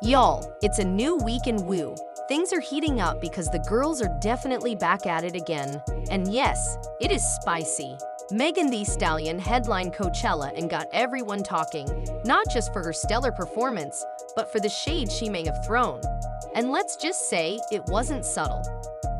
Y'all, it's a new week in Woo. Things are heating up because the girls are definitely back at it again. And yes, it is spicy. Megan Thee Stallion headlined Coachella and got everyone talking, not just for her stellar performance, but for the shade she may have thrown. And let's just say it wasn't subtle.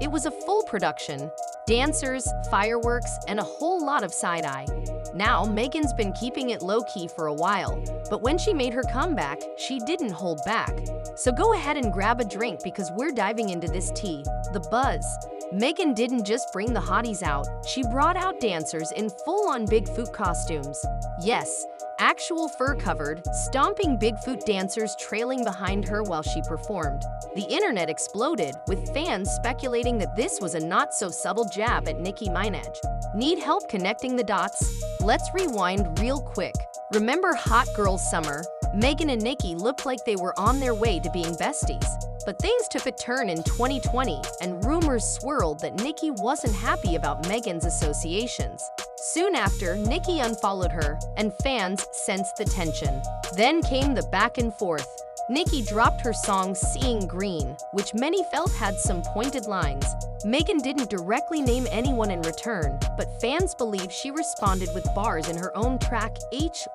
It was a full production, dancers, fireworks, and a whole lot of side-eye. Now, Megan's been keeping it low-key for a while, but when she made her comeback, she didn't hold back. So go ahead and grab a drink because we're diving into this tea, the buzz. Megan didn't just bring the hotties out, she brought out dancers in full-on Bigfoot costumes. Yes, actual fur-covered, stomping Bigfoot dancers trailing behind her while she performed. The internet exploded, with fans speculating that this was a not-so-subtle jab at Nicki Minaj. Need help connecting the dots? Let's rewind real quick. Remember Hot Girl Summer? Megan and Nicki looked like they were on their way to being besties. But things took a turn in 2020, and rumors swirled that Nicki wasn't happy about Megan's associations. Soon after, Nicki unfollowed her, and fans sensed the tension. Then came the back and forth. Nicki dropped her song Seeing Green, which many felt had some pointed lines. Megan didn't directly name anyone in return, but fans believe she responded with bars in her own track,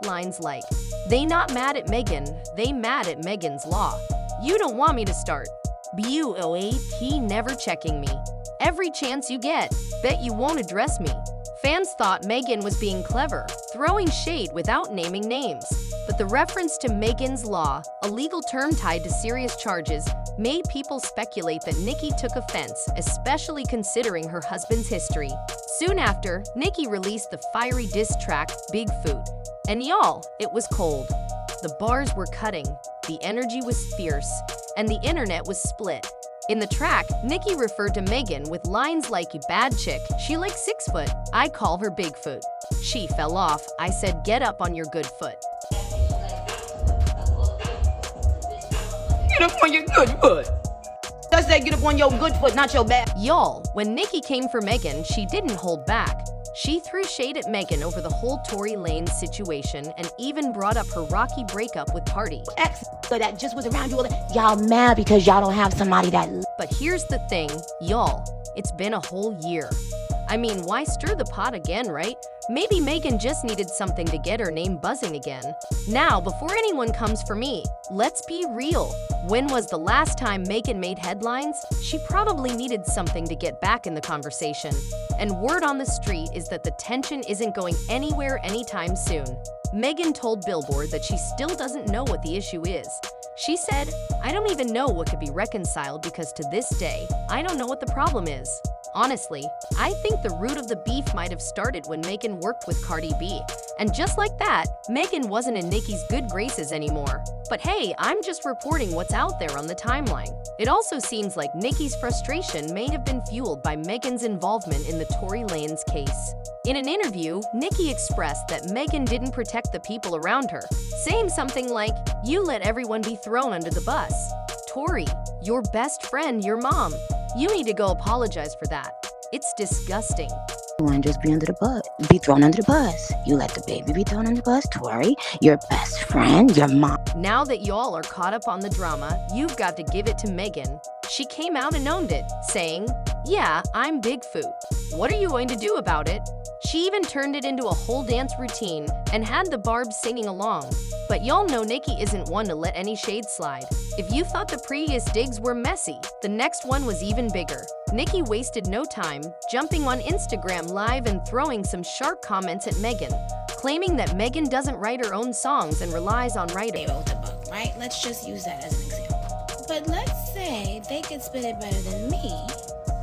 lines like, "They not mad at Megan, they mad at Megan's law. You don't want me to start. BUOAP never checking me. Every chance you get, bet you won't address me." Fans thought Megan was being clever, throwing shade without naming names. But the reference to Megan's Law, a legal term tied to serious charges, made people speculate that Nicki took offense, especially considering her husband's history. Soon after, Nicki released the fiery diss track, Bigfoot. And y'all, it was cold. The bars were cutting, the energy was fierce, and the internet was split. In the track, Nicki referred to Megan with lines like, "You bad chick, she like 6 foot, I call her Bigfoot. She fell off, I said get up on your good foot." Get up on your good foot. I said get up on your good foot, not your bad. Y'all, when Nicki came for Megan, she didn't hold back. She threw shade at Megan over the whole Tory Lanez situation and even brought up her rocky breakup with Cardi. Ex that just was around you all the y'all mad because y'all don't have somebody that. But here's the thing, y'all, it's been a whole year. I mean, why stir the pot again, right? Maybe Megan just needed something to get her name buzzing again. Now, before anyone comes for me, let's be real. When was the last time Megan made headlines? She probably needed something to get back in the conversation. And word on the street is that the tension isn't going anywhere anytime soon. Megan told Billboard that she still doesn't know what the issue is. She said, "I don't even know what could be reconciled because to this day, I don't know what the problem is." Honestly, I think the root of the beef might have started when Megan worked with Cardi B. And just like that, Megan wasn't in Nicki's good graces anymore. But hey, I'm just reporting what's out there on the timeline. It also seems like Nicki's frustration may have been fueled by Megan's involvement in the Tory Lanez case. In an interview, Nicki expressed that Megan didn't protect the people around her, saying something like, "You let everyone be thrown under the bus. Tory, your best friend, your mom. You need to go apologize for that. It's disgusting." Everyone just be thrown under the bus. You let the baby be thrown under the bus, Tory, your best friend, your mom. Now that y'all are caught up on the drama, you've got to give it to Megan. She came out and owned it, saying, "Yeah, I'm Bigfoot. What are you going to do about it?" She even turned it into a whole dance routine and had the Barbs singing along. But y'all know Nicki isn't one to let any shade slide. If you thought the previous digs were messy, the next one was even bigger. Nicki wasted no time, jumping on Instagram Live and throwing some sharp comments at Megan, claiming that Megan doesn't write her own songs and relies on writers. They wrote the book, right? Let's just use that as an example. But let's say they could spit it better than me,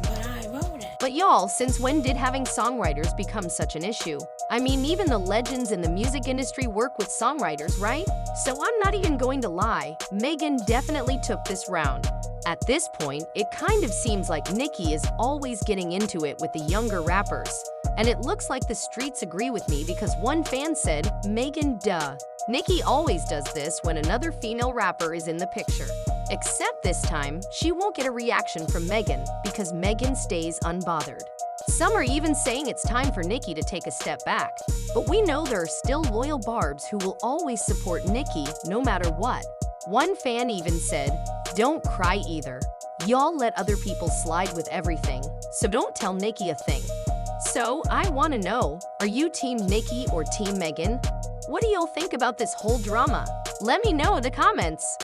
but I wrote it. But y'all, since when did having songwriters become such an issue? I mean, even the legends in the music industry work with songwriters, right? So I'm not even going to lie, Megan definitely took this round. At this point, it kind of seems like Nicki is always getting into it with the younger rappers. And it looks like the streets agree with me because one fan said, "Megan, duh." Nicki always does this when another female rapper is in the picture. Except this time, she won't get a reaction from Megan because Megan stays unbothered. Some are even saying it's time for Nicki to take a step back. But we know there are still loyal Barbs who will always support Nicki no matter what. One fan even said, "Don't cry either. Y'all let other people slide with everything, so don't tell Nicki a thing." So, I wanna know, are you Team Nicki or Team Megan? What do y'all think about this whole drama? Let me know in the comments.